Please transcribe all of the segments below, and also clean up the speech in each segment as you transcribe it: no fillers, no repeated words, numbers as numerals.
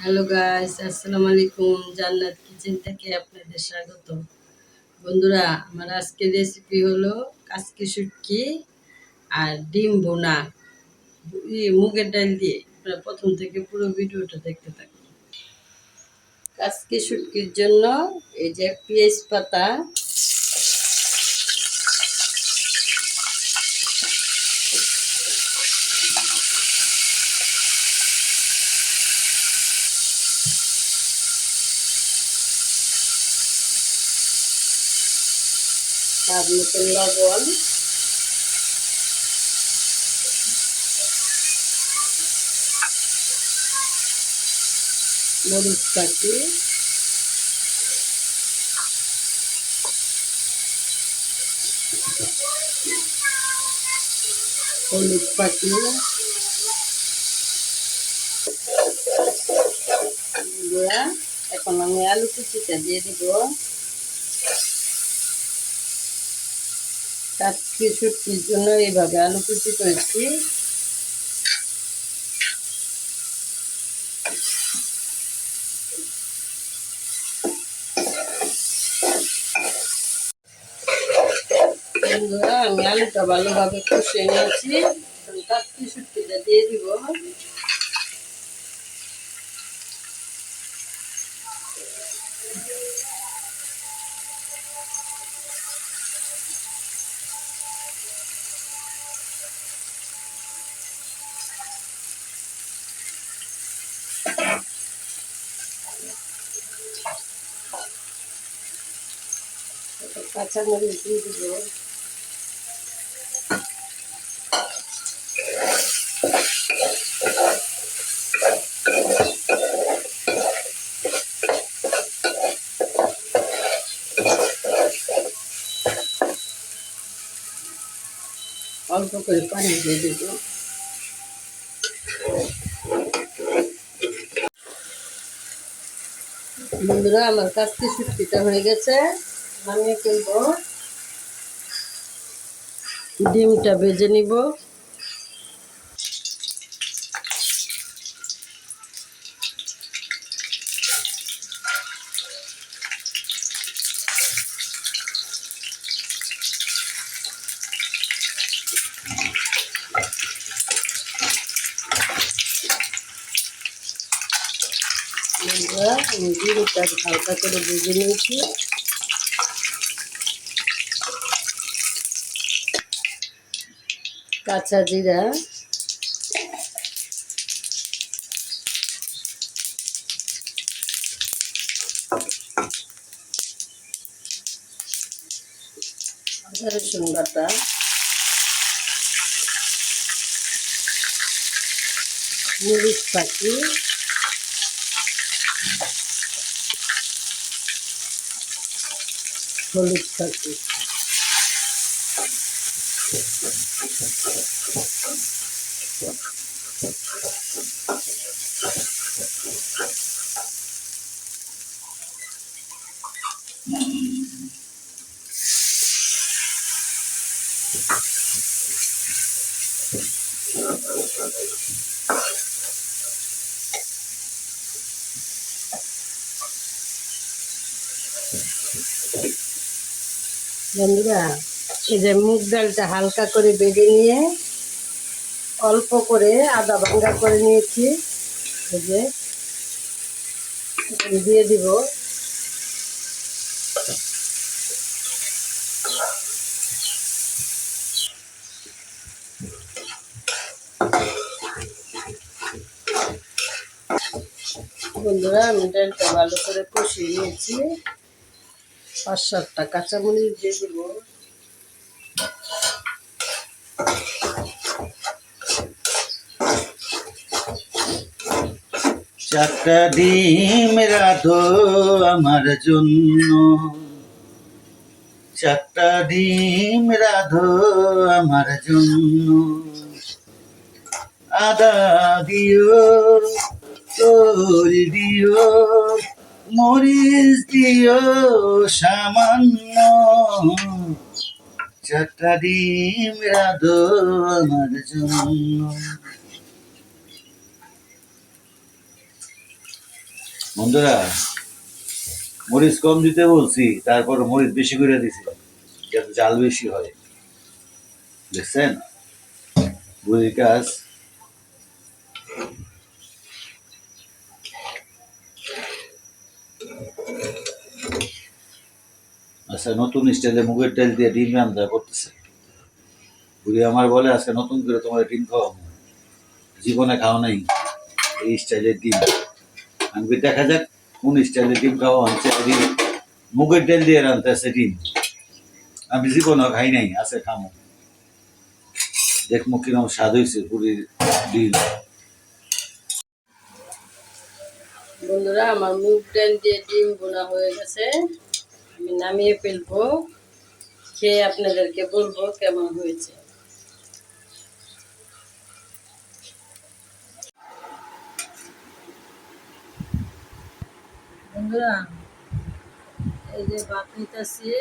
Hello guys, আসসালামু আলাইকুম। জান্নাত কিচেন থেকে আপনাদের স্বাগত। বন্ধুরা, আমার আজকের রেসিপি হলো কাচকি শুটকি আর ডিম ভুনা মুগের ডাল দিয়ে। আপনারা প্রথম থেকে পুরো ভিডিওটা দেখতে থাকুন। কাচকি শুটকির জন্য এই যে পেঁয়াজ পাতা, স্বাদ মতন লবণ, মরিচ পাতি, হলুদ পাতি, গুঁড়া। এখন আমি আলু কুচিটা দিয়ে দিব। কাচকি শুটকির জন্য এইভাবে আলু কুচি করেছি। বন্ধুরা, আমি আলুটা ভালোভাবে কষিয়ে নিয়েছি। কাচকি শুটকিটা দিয়ে দিব। কাঁচামরিচ দিয়ে দিব। অল্প করে পানি দিয়ে দিব। বন্ধুরা, আমার কাচকি শুটকিটা হয়ে গেছে। নামিয়ে ফেলবো। ডিমটা ভেজে নিব। বন্ধুরা, আমি ডিমটা হালকা করে ভেজে নিয়েছি। কাঁচা জিরা, আদা রসুন বাটা, মরিচ পাতি, হলুদ পাতি। বন্ধুরা, এই যে মুগ ডালটা হালকা করে বেজে নিয়ে অল্প করে আদা ভাঙ্গা করে নিয়েছি। এই যে দিয়ে দিব। বন্ধুরা, আমি ডালটা ভালো করে কষিয়ে নিয়েছি। 5-7টা কাঁচামরিচ দিয়ে দিব। চারটা ডিম রাধো আমার জন্য, চারটা ডিম রাধো আমার জন্য। আদা দিও, তরি দিও, মরিচ দিও সামান্য। চারটা ডিম রাধো আমার জন্য। বন্ধুরা, মরিচ কম দিতে বলছি, তারপর মরিচ বেশি করে দিছি যাতে জাল বেশি হয়। দেখছেন বুড়ির কাজ। আচ্ছা, নতুন স্টাইলে মুগের ডাল দিয়ে ডিম রান্না করতেছে বুড়ি। আমার বলে আজকে নতুন করে তোমার ডিম খাওয়াবো, জীবনে খাও নাই এই স্টাইলের ডিম। আমি দেখা যাক কোন স্টাইলের ডিম খাওয়া হচ্ছে। মুগের ডাল দিয়ে রান্নতেছে ডিম, আমি জীবনে খাই নাই, আছে খামো। দেখবো কিরকম স্বাদ হয়েছে বুড়ির ডিম। বন্ধুরা, আমার মুগ ডাল দিয়ে ডিম বোনা হয়ে গেছে, আমি নামিয়ে ফেলবো, খেয়ে আপনাদেরকে বলবো কেমন হয়েছে। বন্ধুরা, এই যে ভাত নিতেছি,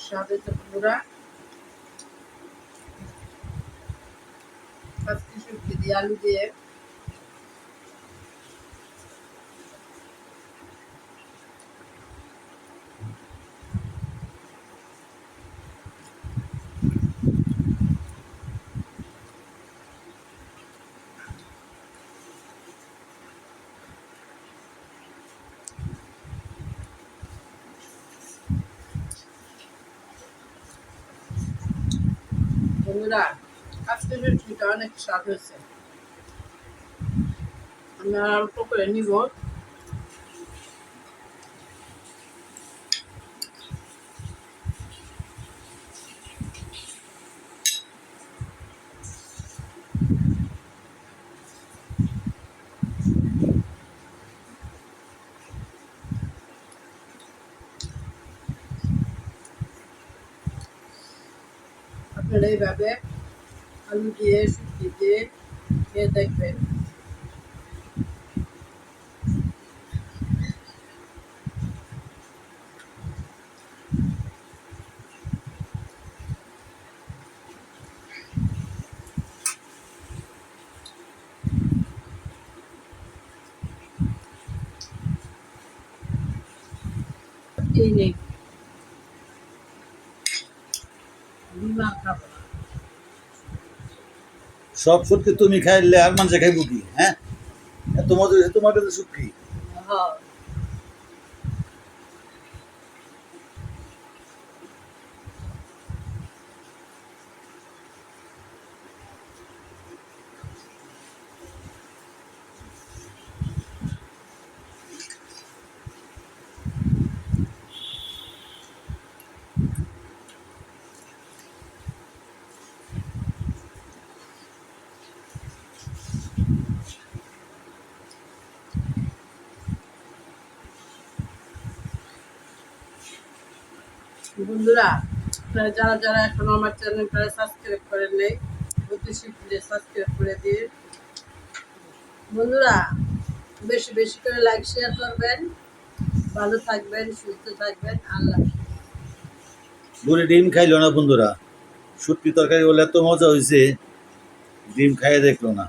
স্বাদ হয়েছে বন্ধুরা। আজকে সবজি দিয়ে আলু দিয়ে বন্ধুরা, আজকে সবজিটা অনেক স্বাদ হয়েছে। আমি অল্প করে নিব। আপনারা এইভাবে আলু দিয়ে সবজি দিয়ে খেয়ে দেখবেন। এই নেই, বিমা খাবো না। সব সত্যি তুমি খাইলে আর মানুষে খাইবো কি? হ্যাঁ, এত মজা হয়েছে তোমার কাছে সুখী। হ্যাঁ, বন্ধুরা, আপনারা যারা যারা এখনো আমার চ্যানেলটা সাবস্ক্রাইব করেন নাই, অতি শীঘ্রই সাবস্ক্রাইব করে দিন। বন্ধুরা, বেশি বেশি করে লাইক শেয়ার করবেন। ভালো থাকবেন, সুস্থ থাকবেন। আল্লাহ। বুড়ি ডিম খাইলো না বন্ধুরা, শুটকি তরকারি বলে এত মজা হয়েছে, ডিম খাইয়ে দেখলো না।